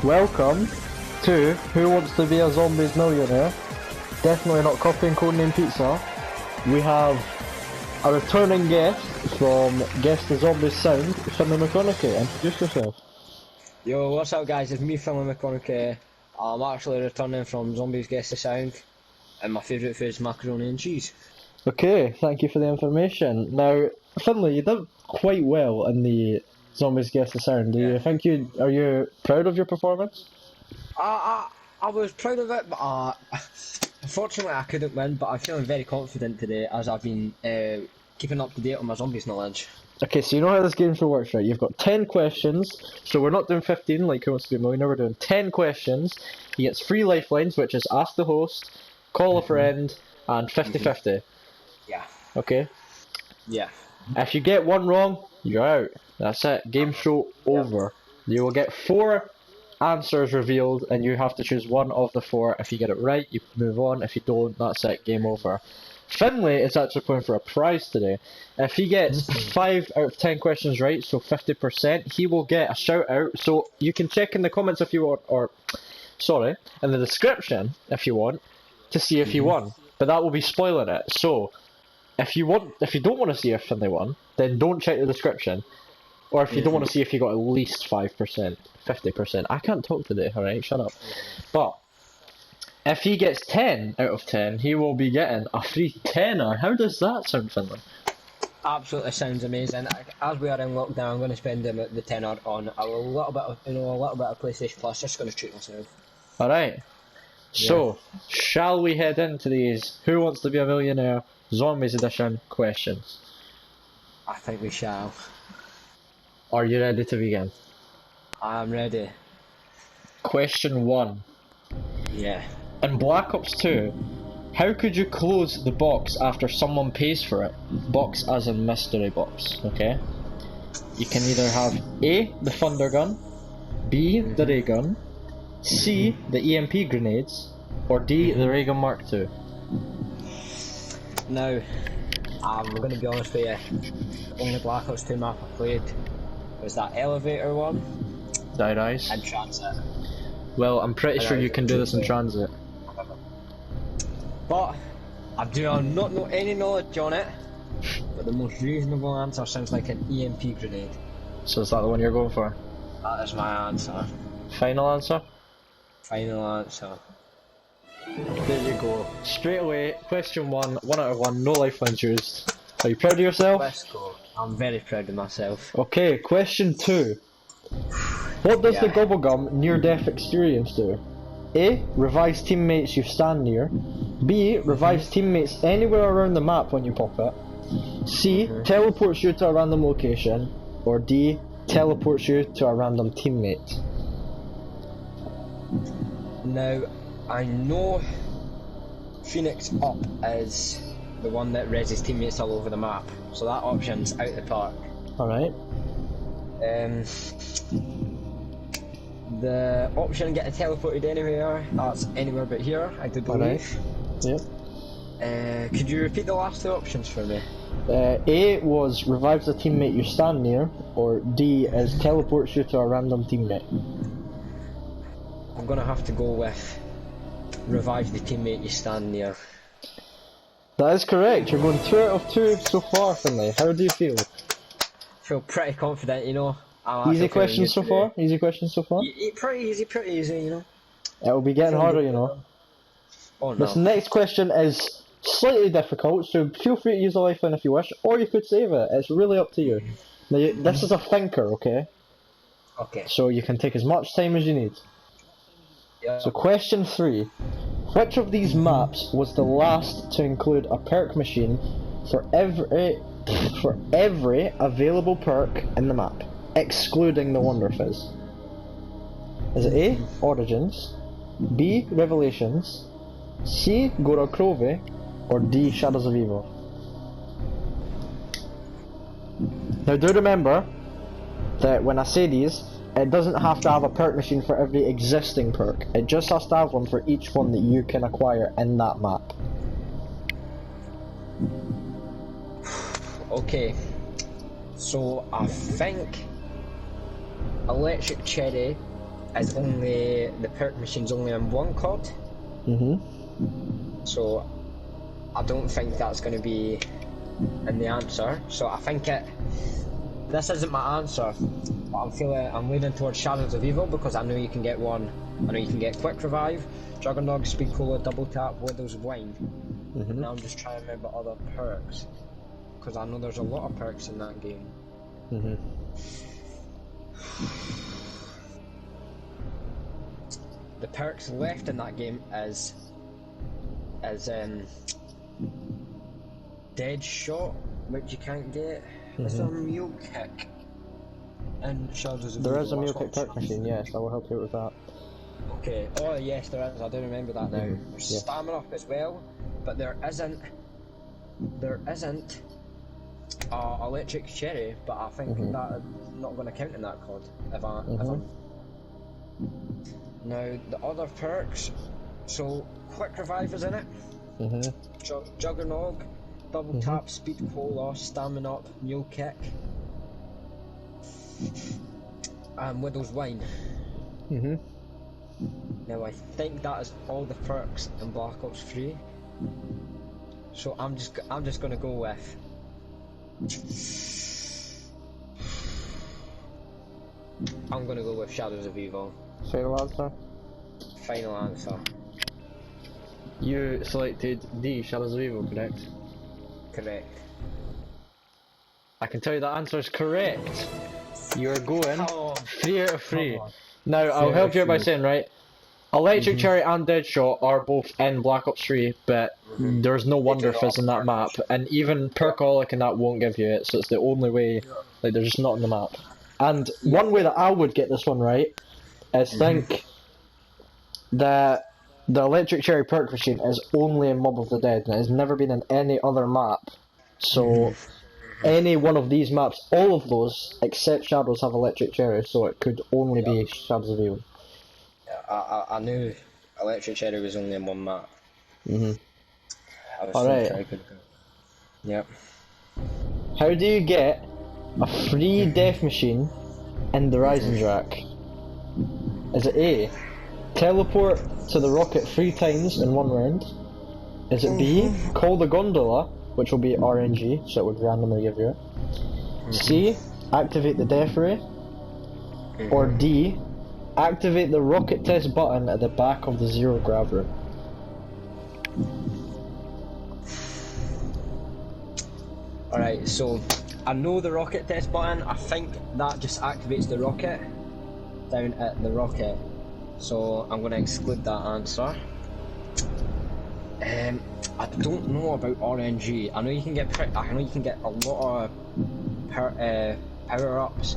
Welcome to Who Wants to Be a Zombies Millionaire. Definitely not coffee and codename pizza. We have a returning guest from Guess the Zombies Sound, Finlay McConaughey. Introduce yourself. Yo, what's up guys, it's me Finlay McConaughey. I'm actually returning from Zombies Guess the Sound, and my favourite food is macaroni and cheese. Okay, thank you for the information. Now, Finlay, you did quite well in the Zombies Guess the Sound. Do you think are you proud of your performance? I was proud of it, but unfortunately I couldn't win, but I'm feeling very confident today as I've been keeping up to date on my zombies knowledge. Okay, so you know how this game show works, right? You've got 10 questions, so we're not doing 15 like Who Wants to Be a Millionaire, we're doing 10 questions. He gets 3 lifelines, which is ask the host, call a friend, and 50-50. Yeah. Okay? Yeah. If you get one wrong, you're out. That's it. Game show over. You will get 4 answers revealed, and you have to choose one of the 4. If you get it right, you move on. If you don't, that's it. Game over. Finlay is actually playing for a prize today. If he gets 5 out of 10 questions right, so 50%, he will get a shout out. So you can check in the comments if you want, or sorry, in the description if you want, to see if he won. But that will be spoiling it. So if you don't want to see if Finlay won, then don't check the description. Or if you don't want to see if he got at least 5%, 50%. I can't talk today, alright? Shut up. But if he gets 10 out of 10, he will be getting a free tenner. How does that sound, Finlay? Absolutely sounds amazing. As we are in lockdown, I'm going to spend the tenner on a little bit of PlayStation Plus. Just going to treat myself. All right. So, shall we head into these Who Wants to Be a Millionaire Zombies Edition questions? I think we shall. Are you ready to begin? I'm ready. Question 1. Yeah. In Black Ops 2, how could you close the box after someone pays for it? Box as in mystery box, okay? You can either have A, the thunder gun, B, the ray gun, C, the EMP grenades, or D, the ray gun Mark II. Now, I'm going to be honest with you, the only Black Ops 2 map I played was that elevator one. Die Rise. And transit. Well, I'm pretty sure you can do this in transit. But I do not know any knowledge on it. But the most reasonable answer sounds like an EMP grenade. So is that the one you're going for? That is my answer. Final answer? Final answer. There you go. Straight away, question 1, 1 out of 1, no lifelines used. Are you proud of yourself? Let's go. I'm very proud of myself. Okay, question 2. What does the Gobblegum near-death experience do? A. Revives teammates you stand near. B. Revives teammates anywhere around the map when you pop it. C. Teleports you to a random location. Or D. Teleports you to a random teammate. Now, I know Phoenix Up is the one that reses teammates all over the map, so that option's out the park. Alright. The option getting teleported anywhere, that's anywhere but here, I do believe. Alright. Yep. Could you repeat the last 2 options for me? A was revives a teammate you stand near, or D is teleports you to a random teammate. I'm gonna have to go with revive the teammate you stand near. That is correct, you're going 2 out of 2 so far, Finlay. How do you feel? I feel pretty confident, you know. Easy questions so far? Easy questions so far? Pretty easy, you know. It will be getting harder, you know. Oh no. This next question is slightly difficult, so feel free to use a lifeline if you wish, or you could save it. It's really up to you. Now, this is a thinker, okay? Okay. So you can take as much time as you need. Yeah. So question 3. Which of these maps was the last to include a perk machine for every available perk in the map, excluding the Wonder Fizz? Is it A. Origins, B. Revelations, C. Gora Krove, or D. Shadows of Evil? Now do remember that when I say these, it doesn't have to have a perk machine for every existing perk. It just has to have one for each one that you can acquire in that map. Okay. So I think Electric Cherry is only the perk machine's only in one COD. So I don't think that's going to be in the answer. So I think this isn't my answer. But I'm leaning towards Shadows of Evil because I know you can get one. I know you can get Quick Revive, Juggernog, Speed Cola, Double Tap, Widows of Wine. Now I'm just trying to remember other perks because I know there's a lot of perks in that game. The perks left in that game is Dead Shot, which you can't get. Is there a Mule Kick? And Shadows of Evil? There is a Mule Kick perk machine, yes, I will help you with that. Okay, oh yes there is, I do remember that now. There's Stamina Up as well, but there isn't Electric Cherry, but I think that's not going to count in that COD, if I'm... Now, the other perks, so Quick Revive is in it, Juggernog, Double Tap, Speed Cola, Stamina Up, Mule Kick, and Widow's Wine. Now I think that is all the perks in Black Ops 3. So I'm just gonna go with Shadows of Evil. Final answer? Final answer. You selected D, Shadows of Evil, correct? Correct. I can tell you that answer is correct. You're going 3 out of 3. Now, I'll help you out by saying, right, Electric Cherry and Deadshot are both in Black Ops 3, but there's no Wonder Fizz in that map, and even Perkaholic and that won't give you it, so it's the only way, like, they're just not in the map. And one way that I would get this one right is think that the Electric Cherry perk machine is only in Mob of the Dead, and it has never been in any other map, so any one of these maps, all of those, except Shadows, have Electric Cherry, so it could only be Shadows of Evil. I knew Electric Cherry was only in one map. Alright. Yep. How do you get a free death machine in the Rising Rack? Is it A, teleport to the rocket 3 times in 1 round? Is it B, call the gondola, which will be RNG, so it would randomly give you it? C, activate the death ray? Or D, activate the rocket test button at the back of the zero grav room? Alright, so I know the rocket test button. I think that just activates the rocket down at the rocket, so I'm going to exclude that answer. I don't know about RNG. I know you can get a lot of power ups,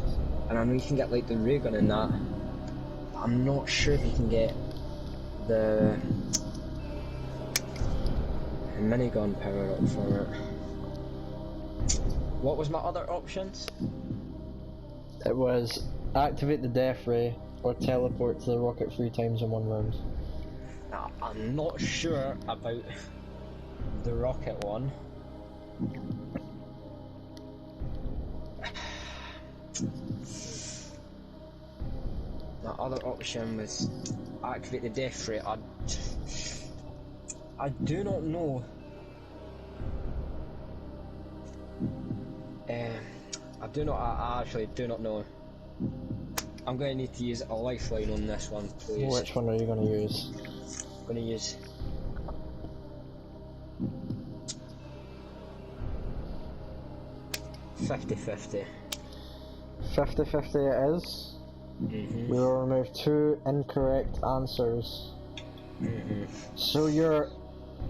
and I know you can get like the ray gun and that. But I'm not sure if you can get the minigun power up for it. What was my other options? It was activate the death ray or teleport to the rocket 3 times in 1 round. Now, I'm not sure about the rocket one. My other option was activate the death ray. I do not know. I actually do not know. I'm going to need to use a lifeline on this one, please. Which one are you going to use? I'm going to use... $50-50. 50-50 it is. We will remove 2 incorrect answers. So your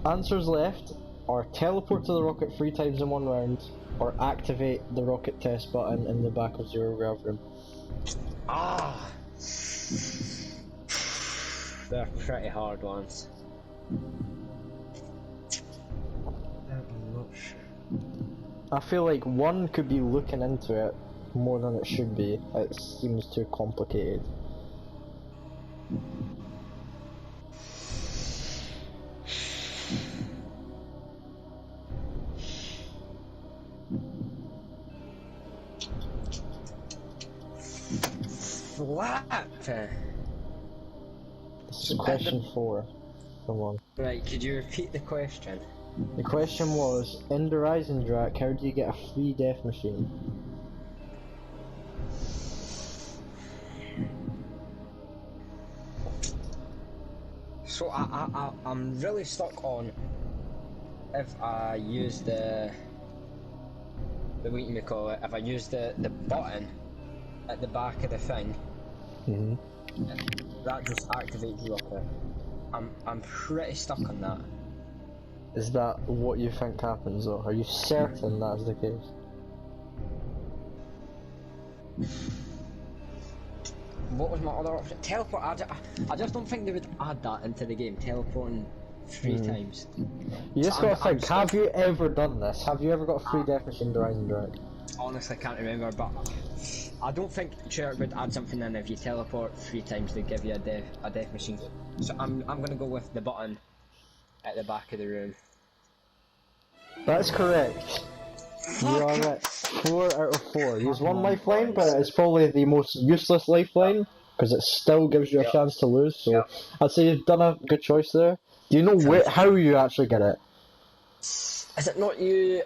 answers left are teleport to the rocket 3 times in 1 round, or activate the rocket test button in the back of zero grav room. Ah! They're pretty hard ones. I'm not sure. I feel like one could be looking into it more than it should be. It seems too complicated. Flat! This is question 4. Come on. Right, could you repeat the question? The question was, in the Rising Drac, how do you get a free death machine? So I'm really stuck on if I use the what do you call it? If I use the button at the back of the thing, that just activates you up there. I'm pretty stuck on that. Is that what you think happens, though? Are you certain that is the case? What was my other option? Teleport. I just don't think they would add that into the game. Teleporting 3 times. You just gotta think, have you ever done this? Have you ever got a free death machine in the Rising Drac? Honestly, can't remember, but I don't think Church would add something in if you teleport 3 times they give you a death machine. So I'm gonna go with the button at the back of the room. That's correct. You are right. 4 out of 4. Use 1 lifeline, but it's probably the most useless lifeline, because it still gives you a chance to lose, so I'd say you've done a good choice there. Do you know how you actually get it? Is it not you...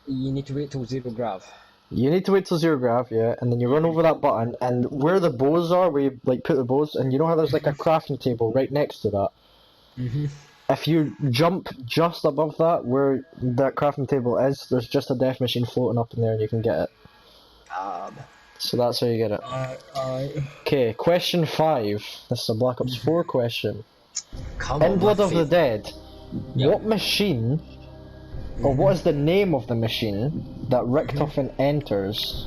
You need to wait till 0 grav. You need to wait till 0 grav, yeah, and then you run over that button, and where the bows are, where you like put the bows, and you know how there's like a crafting table right next to that? If you jump just above that, where that crafting table is, there's just a death machine floating up in there and you can get it. So that's how you get it. Okay, question 5. This is a Black Ops 4 question. In Blood of the Dead, what machine, or what is the name of the machine that Richtofen enters?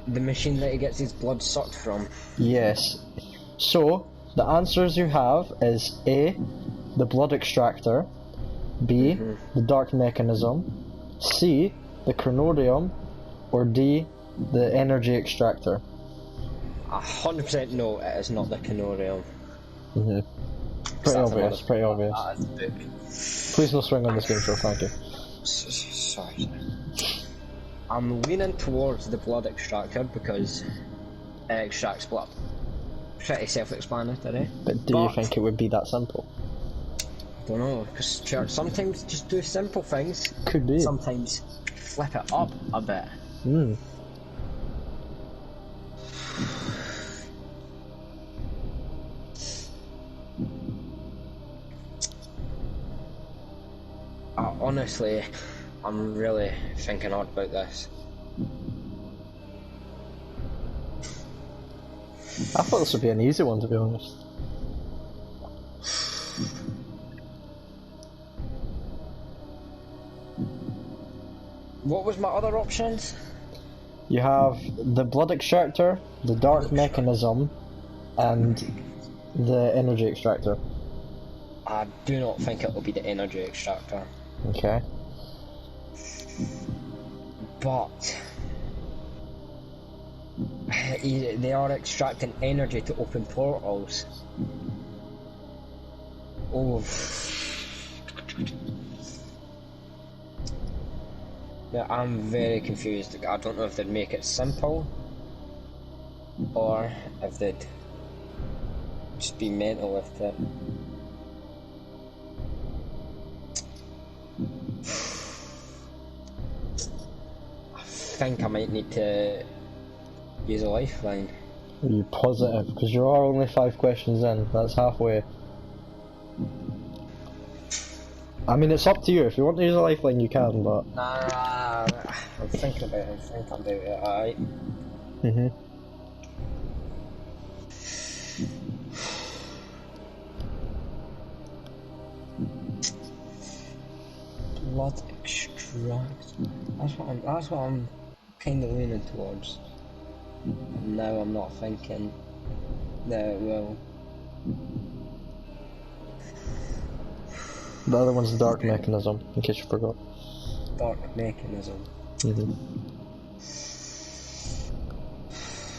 The machine that he gets his blood sucked from? Yes. So, the answers you have is A, the blood extractor, B, the dark mechanism, C, the chronodium, or D, the energy extractor. 100% no, it is not the chronodium. Pretty obvious, pretty obvious. Please no swing on this game show, thank you. Sorry. I'm leaning towards the blood extractor because it extracts blood. Pretty self-explanatory. But do you think it would be that simple? I don't know, because Church sometimes just do simple things. Could be. Sometimes flip it up a bit. Honestly, I'm really thinking hard about this. I thought this would be an easy one, to be honest. What was my other options? You have the blood extractor, the dark mechanism, and the energy extractor. I do not think it will be the energy extractor. Okay. But they are extracting energy to open portals. Oh. Yeah, I'm very confused. I don't know if they'd make it simple or if they'd just be mental with it. I think I might need to use a lifeline. Are you positive? Because you are only 5 questions in, that's halfway. I mean, it's up to you. If you want to use a lifeline, you can, but... Nah, I'm thinking about it, alright? Blood extract. That's what I'm kind of leaning towards. And now I'm not thinking that it will. The other one's the dark mechanism, in case you forgot. Dark mechanism.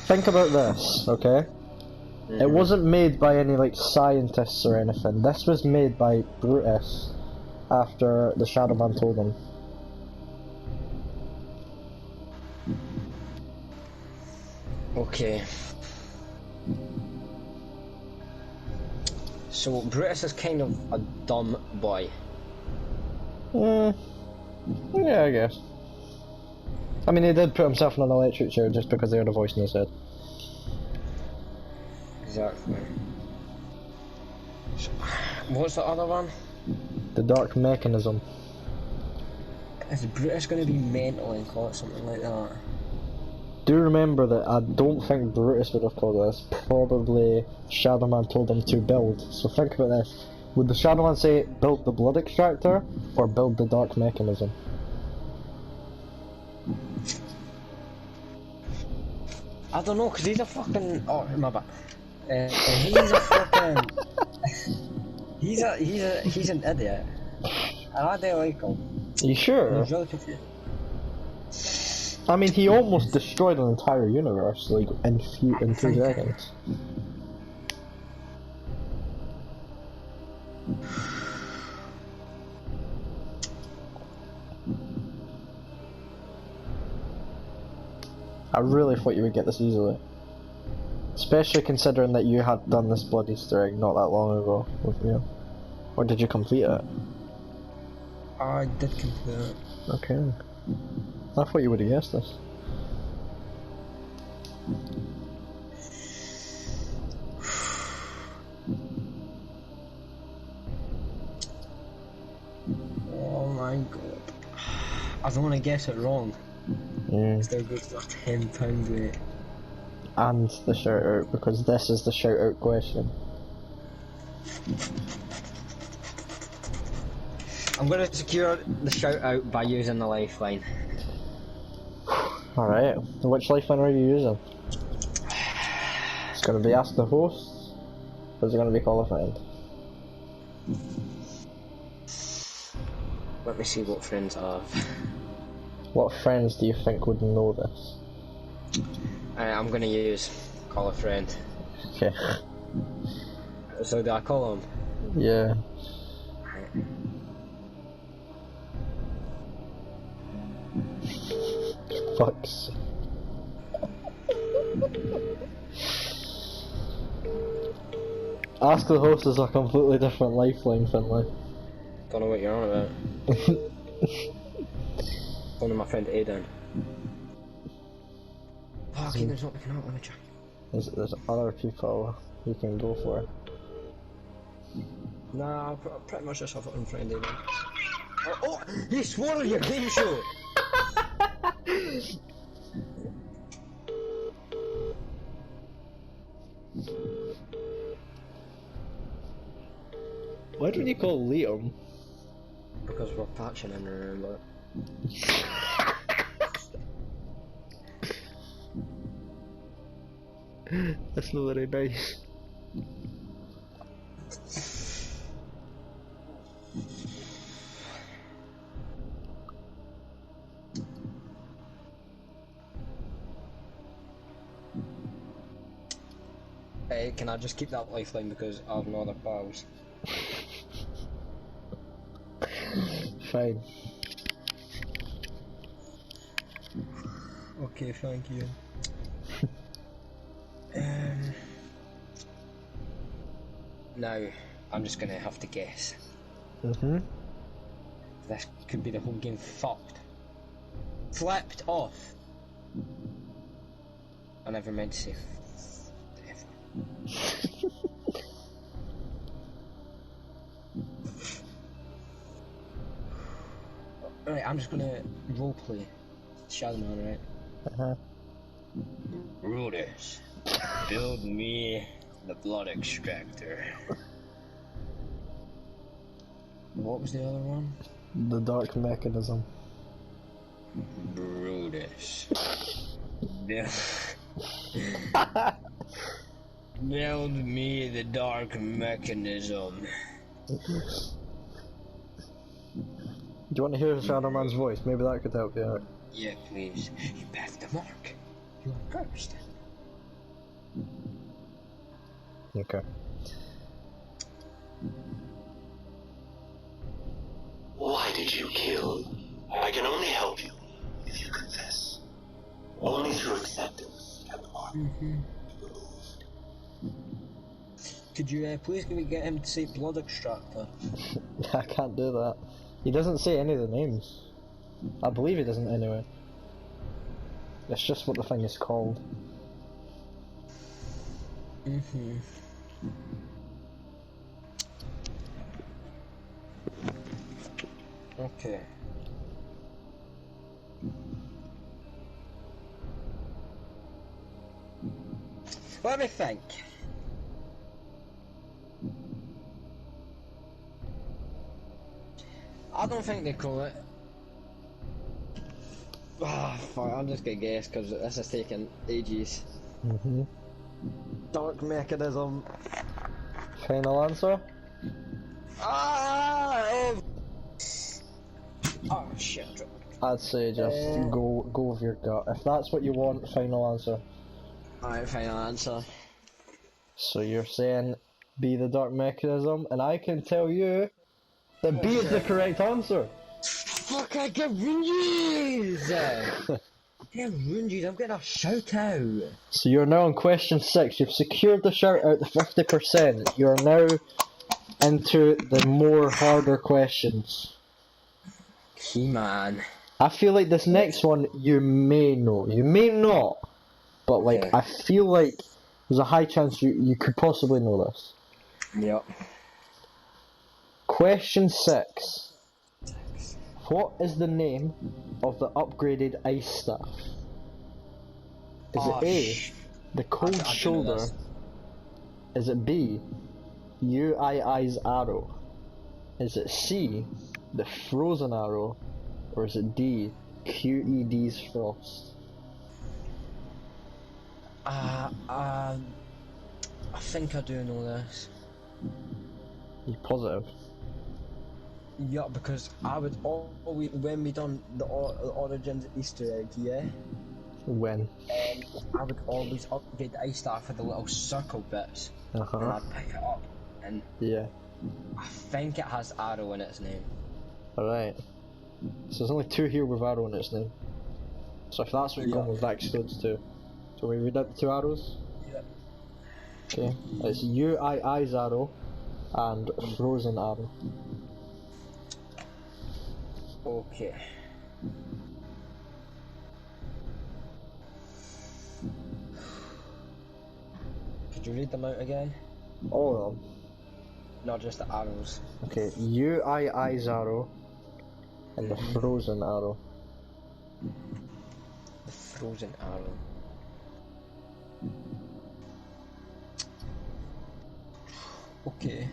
Think about this, okay? It wasn't made by any like scientists or anything. This was made by Brutus after the Shadow Man told him. Okay. So Brutus is kind of a dumb boy. Yeah, I guess. I mean, he did put himself in an electric chair just because he had a voice in his head. Exactly. So, what's the other one? The dark mechanism. Is Brutus going to be mental and call it something like that? Do remember that I don't think Brutus would have called this. Probably Shadow Man told him to build. So think about this. Would the Shadow Man say build the blood extractor or build the dark mechanism? I don't know, cause he's a fucking. Oh, my bad. He's a fucking. he's an idiot. And I don't like him. Are you sure? He's really confused. I mean, he almost destroyed an entire universe, like, in 2 seconds. I really thought you would get this easily. Especially considering that you had done this bloody Easter egg not that long ago with me. Or did you complete it? I did complete it. Okay. I thought you would have guessed this. Oh my god. I don't want to guess it wrong. Still goes for £10, mate. And the shout out, because this is the shout out question. I'm going to secure the shout out by using the lifeline. Alright, which lifeline are you using? It's going to be ask the host, or is it going to be call a friend? Let me see what friends I have. What friends do you think would know this? I'm going to use call a friend. Okay. So do I call him? Yeah. Fucks. Ask the host is a completely different lifeline, Finlay. Don't know what you're on about. One of my friend Aiden. Oh, Keaton's not picking up, let me check. There's other people you can go for. Nah, pretty much just have it on friend Aiden. Oh, you swore on your game show! Why don't you call Liam? Because we're patching him, remember? That's not very nice. Hey, can I just keep that lifeline because I have no other pals? Fine. Okay, thank you. Now, I'm just gonna have to guess. This could be the whole game fucked. Flipped off. I never meant to say Right, I'm just gonna roleplay Shadow Man, right? Brutus, build me the blood extractor. What was the other one? The dark mechanism. Brutus. Build me the dark mechanism. Do you want to hear Shadow Man's voice? Maybe that could help you out. Yeah, please. You passed the mark. You are cursed. Okay. Why did you kill? I can only help you if you confess. Only through acceptance can the mark be removed. Could you please get him to say blood extractor? I can't do that. He doesn't say any of the names. I believe he doesn't anyway. It's just what the thing is called. Okay. Let me think. I don't think they call it. Ah, fuck, I'm just gonna guess because this is taking ages. Dark mechanism. Final answer? Oh shit, I dropped it. I'd say just go with your gut. If that's what you want, final answer. Alright, final answer. So you're saying B, the dark mechanism, and I can tell you that B is the correct answer. Fuck, I get runges! I get runges, I'm getting a shout out. So you're now on question 6. You've secured the shout out, the 50%. You're now into the more harder questions. Key man. I feel like this next one you may know. You may not. But like, Okay. I feel like there's a high chance you could possibly know this. Yep. Question 6. What is the name of the upgraded ice staff? Is it A, the cold I do know shoulder? this. Is it B, UII's arrow? Is it C, the frozen arrow? Or is it D, QED's frost? I think I do know this. You positive? Yeah, because I would always, when we done the Origins Easter egg, yeah? When? I would always upgrade the ice staff with the little circle bits. And I'd pick it up. And Yeah. I think it has arrow in its name. Alright. So there's only 2 here with arrow in its name. So if that's what you're going with, that excludes 2. So we read out the 2 arrows? Yep. Okay. It's UII's arrow and frozen arrow. Okay. Could you read them out again? All of them. Not just the arrows. Okay. UII's arrow and the frozen arrow. The frozen arrow. Okay.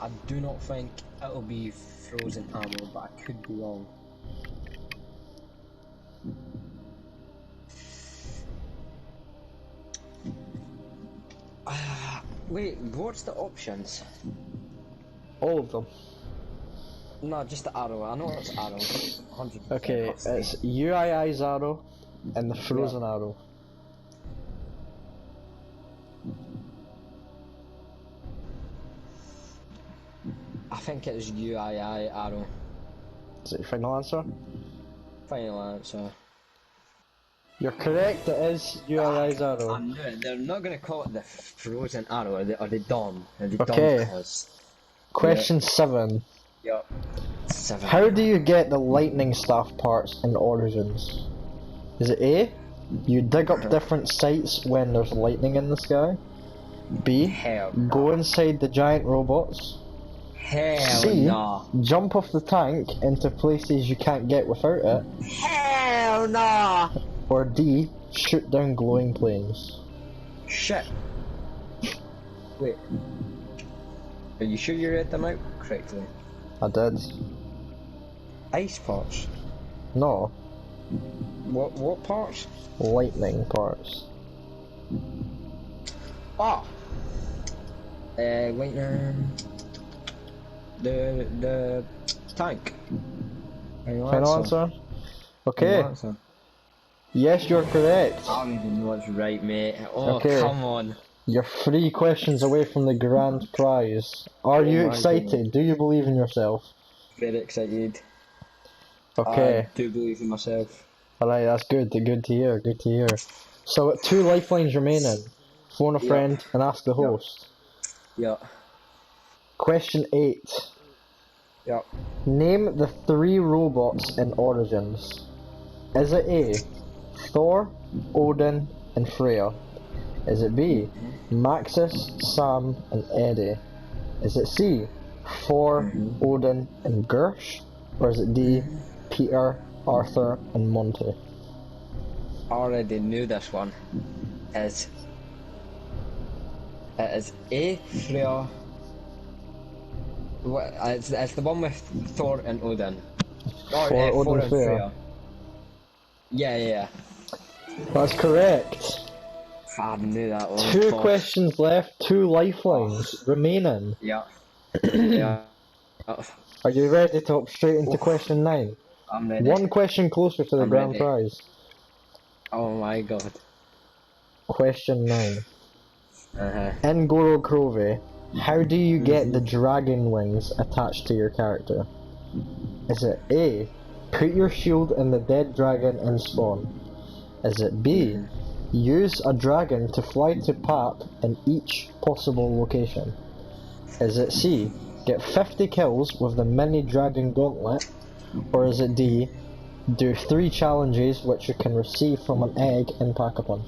I do not think it'll be frozen arrow, but I could be wrong. Wait, what's the options? All of them. No, just the arrow. I know it's arrow. 100%. Okay, it's UII's arrow and the frozen arrow. I think it is UII arrow. Is it your final answer? Final answer. You're correct, it is UII's I arrow. knew it. They're not gonna call it the frozen arrow, are they dumb? Are they Okay. dumb cause? Question 7. Yup. 7. How do you get the lightning staff parts in Origins? Is it A, you dig up different sites when there's lightning in the sky? B, Hell go no. inside the giant robots? Hell C, no. jump off the tank into places you can't get without it? Hell no. Or D, shoot down glowing planes? Shit. Wait. Are you sure you read them out correctly? I did. Ice parts. No, What parts? lightning parts. Ah. Lightning. The tank. Final answer? Okay. Final answer. Yes, you're correct. I don't even know what's right, mate. Oh, Okay. come on. You're 3 questions away from the grand prize. Are you my excited? goodness. Do you believe in yourself? Very excited. Okay. I do believe in myself. Alright, that's good. Good to hear. Good to hear. So, 2 lifelines remaining. Phone a Yep. friend and ask the host. Yeah. Question 8. Yeah. Name the 3 robots in Origins. Is it A, Thor, Odin, and Freya? Is it B, Maxis, Sam, and Eddie? Is it C, Thor, Odin, and Gersh? Or is it D, Peter, Arthur, and Monty? I already knew this one. It is A, Freya. It's the one with Thor and Odin. Thor, Odin, Thor and Freya. Freya. Yeah. That's correct. I knew that one. 2 questions left, 2 lifelines remaining. Yeah. Yeah. Are you ready to hop straight into question 9? I'm ready. 1 question closer to the I'm grand ready. prize. Oh my god. Question 9. Uh-huh. In Goro Grove, how do you get the dragon wings attached to your character? Is it A, put your shield in the dead dragon and spawn? Is it B, use a dragon to fly to Pap in each possible location? Is it C, get 50 kills with the mini dragon gauntlet? Or is it D, do 3 challenges which you can receive from an egg in Pack-a-Punch?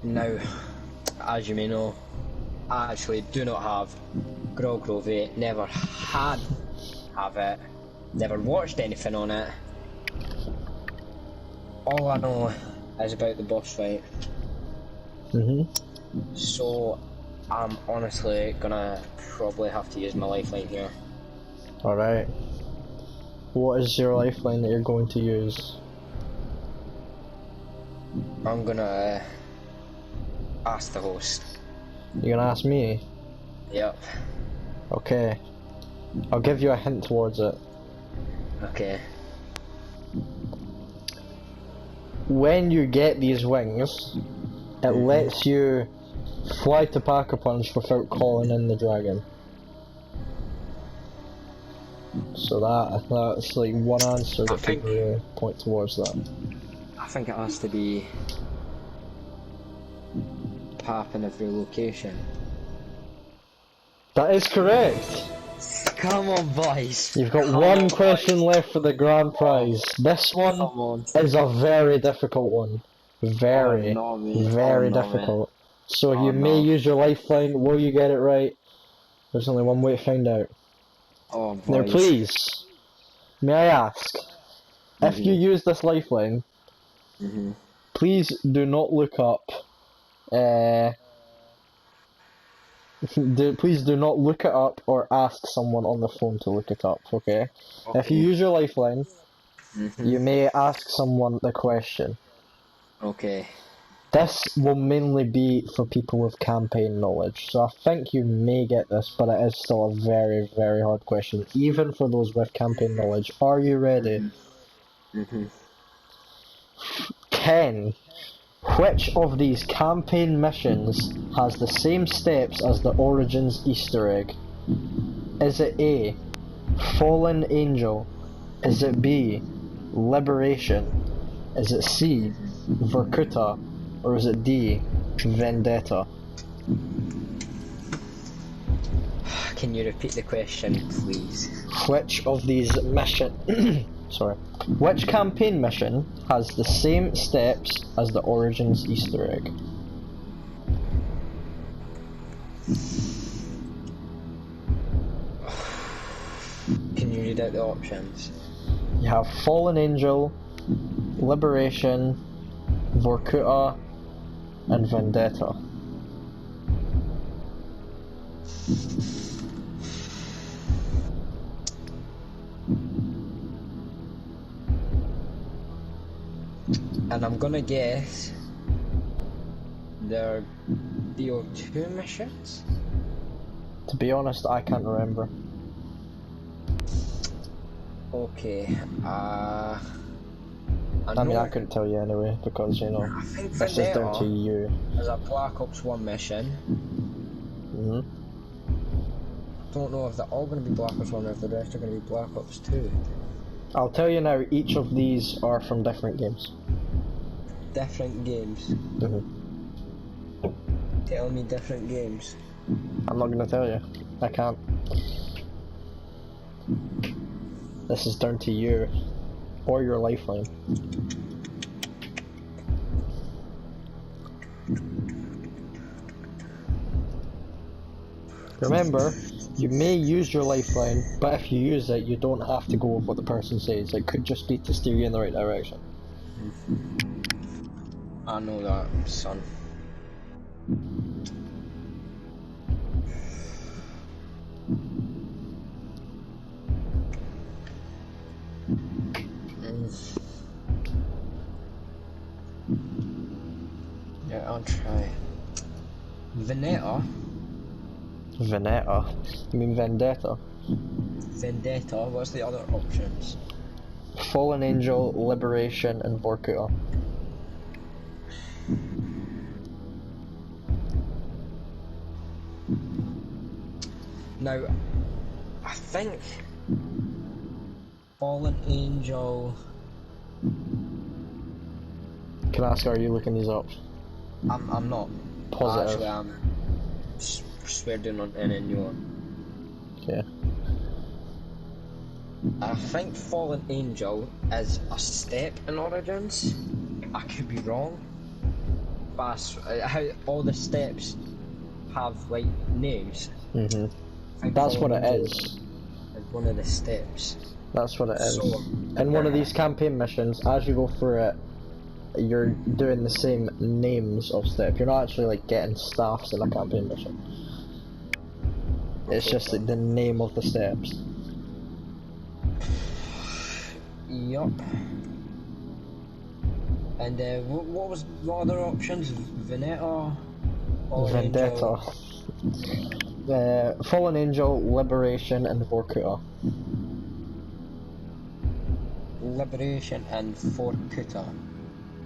Now, as you may know, I actually do not have Grove, never have it, never watched anything on it. All I know is about the boss fight. So, I'm honestly gonna probably have to use my lifeline here. Alright. What is your lifeline that you're going to use? I'm gonna ask the host. You're gonna ask me? Yep. Okay. I'll give you a hint towards it. Okay. When you get these wings, it lets you fly to Pack-a-Punch without calling in the dragon. So that's like one answer that could really point towards that. I think it has to be Pap in every location. That is correct! Come on, boys! You've got one question left for the grand prize. This one is a very difficult one. Very difficult. So you may use your lifeline. Will you get it right? There's only one way to find out. Oh, boys. Now please, may I ask, if you use this lifeline, please do not look up, please do not look it up or ask someone on the phone to look it up, okay? If you use your lifeline, you may ask someone the question. Okay. This will mainly be for people with campaign knowledge, so I think you may get this, but it is still a very, very hard question, even for those with campaign knowledge. Are you ready? 10. Which of these campaign missions has the same steps as the Origins Easter egg? Is it A, Fallen Angel? Is it B, Liberation? Is it C, Vorkuta? Or is it D, Vendetta? Can you repeat the question, please? Which of these which campaign mission has the same steps as the Origins Easter egg? Can you read out the options? You have Fallen Angel, Liberation, Vorkuta, and Vendetta. And I'm gonna guess they're BO2 missions? To be honest, I can't remember. Okay, I mean, I couldn't tell you anyway, because, you know, I think this is down to you. There's a Black Ops 1 mission. I don't know if they're all going to be Black Ops 1 or if the rest are going to be Black Ops 2. I'll tell you now, each of these are from different games. Different games. Tell me different games. I'm not gonna tell you. I can't. This is down to you. Or your lifeline. Remember, you may use your lifeline, but if you use it, you don't have to go with what the person says. It could just be to steer you in the right direction. I know that, son. Yeah, I'll try. Veneta? Veneta? You mean Vendetta? Vendetta, what's the other options? Fallen Angel, Liberation, and Vorkuta. Now, I think Fallen Angel. Can I ask, are you looking these up? I'm not. Positive. Actually, I'm swearing on any new one. Okay. I think Fallen Angel is a step in Origins. I could be wrong. But how all the steps have like names. Mhm. Think That's Fallen what it Angel is. One of the steps. That's what it is. So, In one of these campaign missions, as you go through it, you're doing the same names of step. You're not actually like getting staffs in a campaign mission. It's just like, the name of the steps. Yup. And what was the other options? Veneta? Fallen Vendetta. Angel? Fallen Angel, Liberation, and Vorkuta. Liberation and Vorkuta.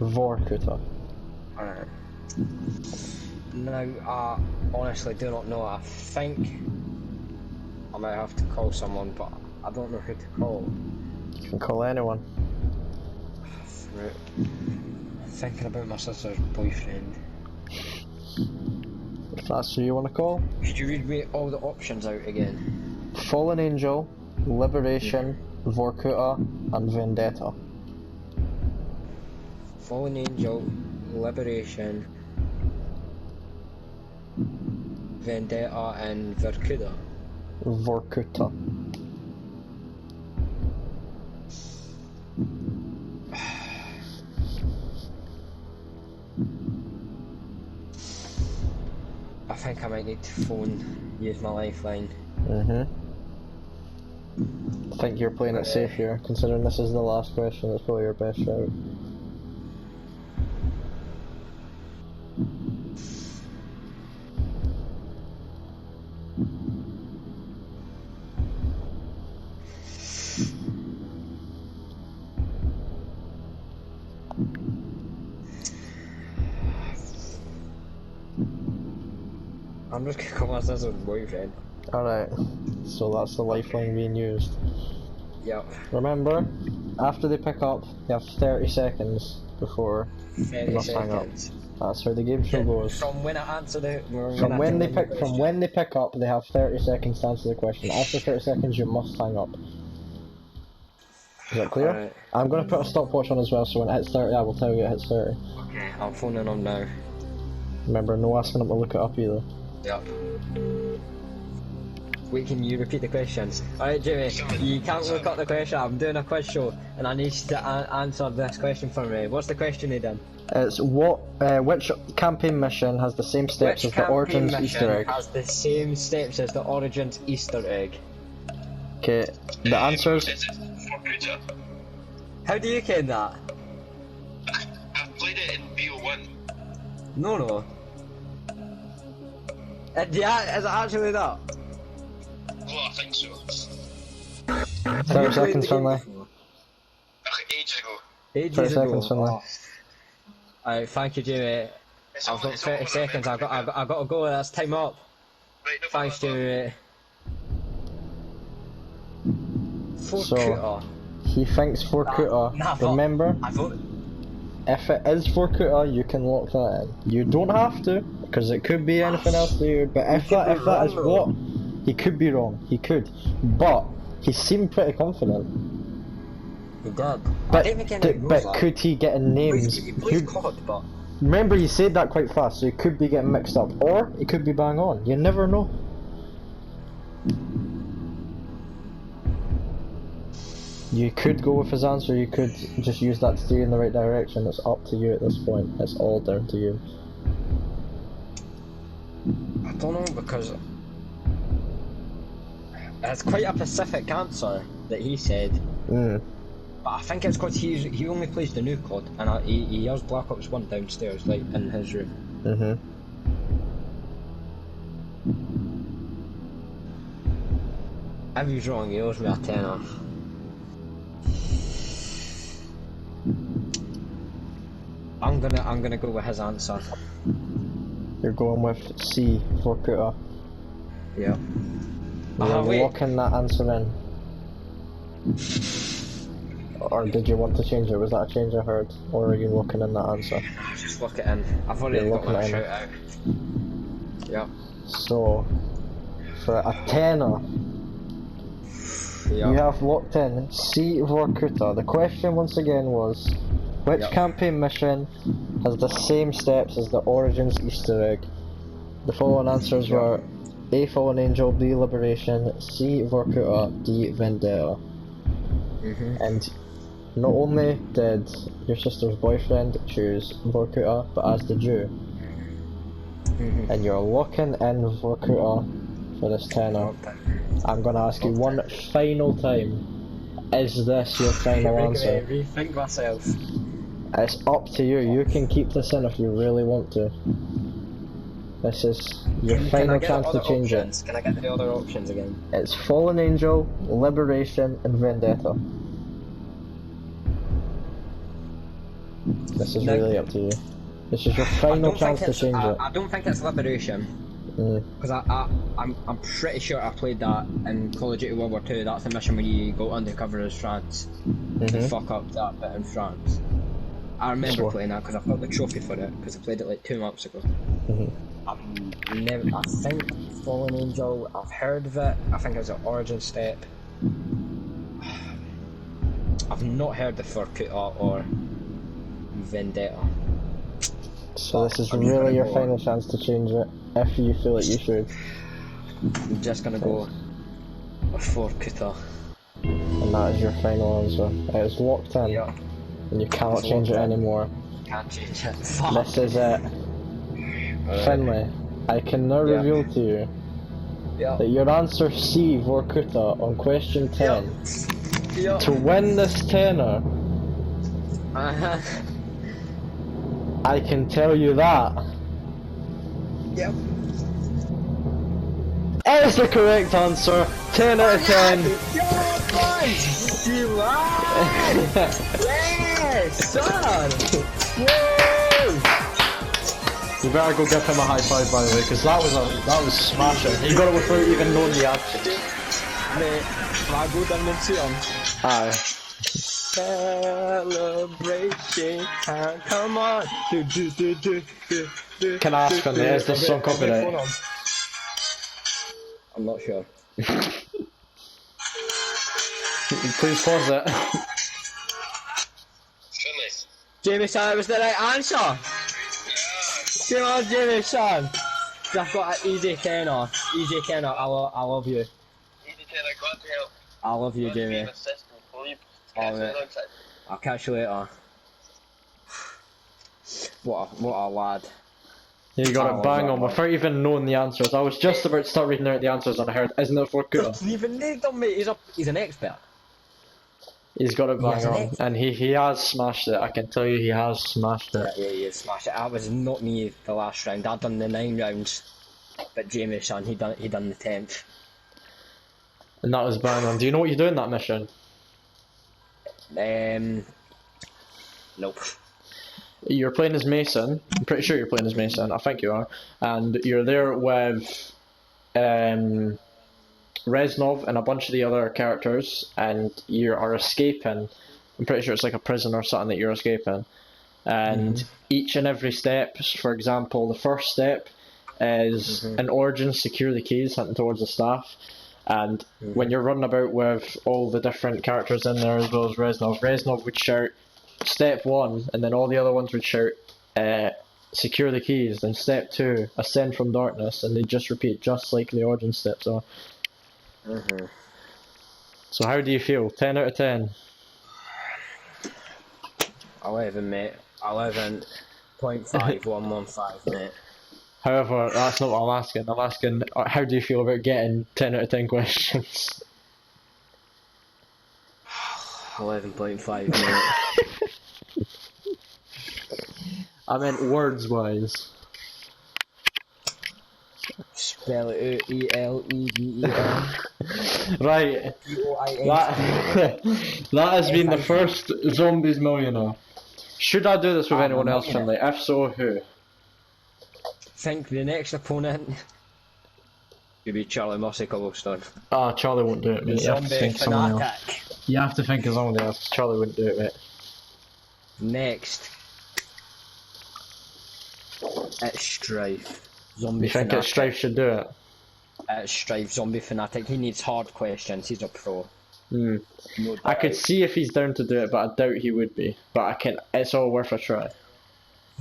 Vorkuta. Alright. Now, I honestly do not know. I think I might have to call someone, but I don't know who to call. You can call anyone. Right. I'm thinking about my sister's boyfriend. If that's who you want to call. Could you read me all the options out again? Fallen Angel, Liberation, Vorkuta, and Vendetta. Fallen Angel, Liberation, Vendetta, and Vorkuta. Vorkuta. I think I might need to use my lifeline. I think you're playing it safe here, considering this is the last question. It's probably your best shout. I'm just gonna call my sister's boyfriend. Alright, so that's the lifeline being used. Yep. Remember, after they pick up, you have 30 seconds before 30 you must hang up. seconds. That's how the game show goes. From when I answer the From when they pick up, they have 30 seconds to answer the question. After 30 seconds, you must hang up. Is that clear? Alright. I'm gonna put a stopwatch on as well, so when it hits 30, I will tell you it hits 30. Okay, I'm phoning him now. Remember, no asking them to look it up either. Yep. Wait, can you repeat the questions? Alright, Jimmy, you can't look up the question. I'm doing a quiz show, and I need you to answer this question for me. What's the question, Aidan? It's which campaign mission has the same steps as the Origins Easter egg? Has the same steps as the Origins Easter egg. Okay, the answers. How do you ken that? I've played it in BO1. No. Yeah, is it actually that? Well, I think so. 30 seconds, Finlay. Ages ago. Ages 30 ago. seconds, Finlay. Alright, thank you, Jamie. I've got 30 seconds. I've got to go. That's time up. Right, no Thanks, problem. Jamie. Vorkuta. He thinks Vorkuta. Nah, Remember? I vote. if it is Vorkuta, you can lock that in. You don't have to, because it could be anything else to you. But if that is what, he could be wrong. He could, but he seemed pretty confident. He did. But could he get in names? Please COD, but Remember, he said that quite fast, so he could be getting mixed up, or he could be bang on. You never know. You could go with his answer, you could just use that to steer you in the right direction. It's up to you at this point. It's all down to you. I don't know, because it's quite a specific answer that he said. But I think it's because he only plays the new COD, and he has Black Ops 1 downstairs, like in his room. If he's wrong, he owes me a tenner. I'm gonna go with his answer. You're going with C, Vorkuta. Yeah. You're locking that answer in. Or did you want to change it? Was that a change I heard? Or are you locking in that answer? Just lock it in. I've already got my shout out. Yeah. So, for a tenner, you have locked in C, Vorkuta. The question once again was, which campaign mission has the same steps as the Origins Easter egg? The following answers were A, Fallen Angel, B, Liberation, C, Vorkuta, D, Vendetta. And not only did your sister's boyfriend choose Vorkuta, but as did you. And you're locking in Vorkuta for this tenner. I'm gonna ask you one final time. Is this your final answer? Rethink myself. It's up to you. You can keep this in if you really want to. This is your final chance to change it. Can I get the other options again? It's Fallen Angel, Liberation, and Vendetta. This is really up to you. This is your final chance to change it. I don't think it's Liberation. Because I'm pretty sure I played that in Call of Duty World War 2. That's the mission where you go undercover as France to fuck up that bit in France. I remember playing that because I've got the trophy for it because I played it like 2 months ago. I think Fallen Angel, I've heard of it. I think it was an origin step. I've not heard of Vorkuta or Vendetta. So this is really your final chance to change it, if you feel like you should. I'm just gonna go with Vorkuta. And that is your final answer. It is locked in, and you cannot change it anymore. Can't change it. This is it. Finlay, I can now reveal to you that your answer C, Vorkuta, on question 10, to win this tenner, I can tell you that. That is the correct answer. 10 out of 10. You lied! Yes, son! Woo! You better go give him a high five, by the way, because that was smashing. He got it without even knowing the answer. Mate, I go down and see him. Aye. Celebration time, come on! Can I ask on there, is this song copyright? I'm not sure. Please pause it. Jamie son, it was the right answer! Come on, Jamie son! I've got an easy tenner. Easy tenner, I love you. Easy tenner, glad to help. I love you, Jamie. Alright. I'll catch you later. What a lad. You got it bang on without even knowing the answers. I was just about to start reading out the answers and I heard, isn't it Vorkuta? Doesn't even need them, mate. He's an expert. He's got it bang on, and he has smashed it. I can tell you, he has smashed it. Yeah, he has smashed it. That was not me the last round. I'd done the 9 rounds, but Jamie, son, he done the 10th. And that was bang on. Do you know what you do in that mission? Nope. You're playing as Mason. I'm pretty sure you're playing as Mason. I think you are. And you're there with Reznov and a bunch of the other characters, and you are escaping. I'm pretty sure it's like a prison or something that you're escaping. and each and every step, for example, the first step is an origin, secure the keys, hunting towards the staff. And when you're running about with all the different characters in there, as well as Reznov would shout step 1, and then all the other ones would shout secure the keys. Then step 2, ascend from darkness, and they just repeat just like the origin steps are. So how do you feel? 10 out of 10? 11, mate. 11.5115, mate. However, that's not what I'm asking. I'm asking, how do you feel about getting 10 out of 10 questions? 11.5, mate. I meant words-wise. Spell it out, E-L-E-V-E-L. Right. That has been the first Zombies Millionaire. Should I do this with anyone else, Finlay? If so, who? Think the next opponent could be Charlie Mossy Cobblestone. Ah, Charlie won't do it, mate. You have to think of someone else. Fanatic. You have to think of someone else. Charlie wouldn't do it, mate. Next. It's Strife. Zombie You think Fanatic. Strife should do it? It's Strife, Zombie Fanatic. He needs hard questions. He's a pro. No I could doubt. see if he's down to do it, but I doubt he would be. But I can. It's all worth a try.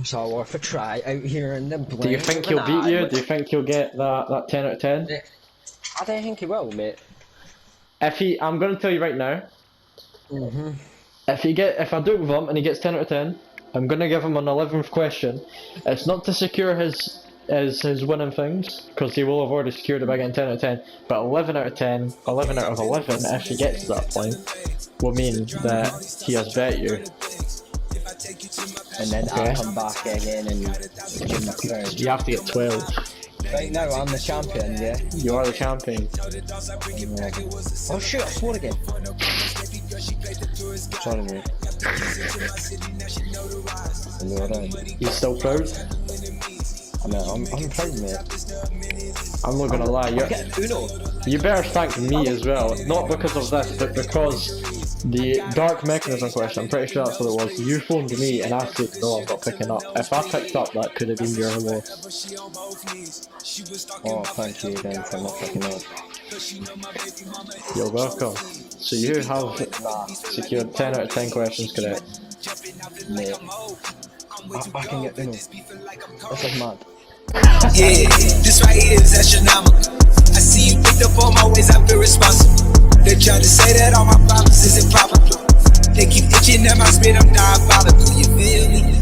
It's all worth a try out here in the Do you think he'll beat you? Do you think he'll get that 10 out of 10? I don't think he will, mate. I'm going to tell you right now. If I do it with him and he gets 10 out of 10, I'm going to give him an 11th question. It's not to secure his winning things, because he will have already secured it by getting 10 out of 10, but 11 out of 10, 11 out of 11, if he gets to that point, will mean that he has bet you. And then I'll come back again and give him a crown. You have to get 12. Right now, I'm the champion, yeah? You are the champion. Oh shoot, I swore again. Sorry, mate. You alright? You still proud? No, I'm proud, mate. I'm not gonna lie, I'm getting Uno. you better thank me as well, not because of this, but because the dark mechanism question, I'm pretty sure that's what it was. You phoned me and I said no, I'm not picking up. If I picked up, that could have been your loss. Oh, thank you again for not picking up. You're welcome. So you have secured 10 out of 10 questions correct. Mate. I can get Uno. This is mad. Yeah, this right here is astronomical. I see you picked up all my ways, I feel responsible. They try to say that all my problems is improbable. They keep itching at my spit, I'm diabolical, you feel me?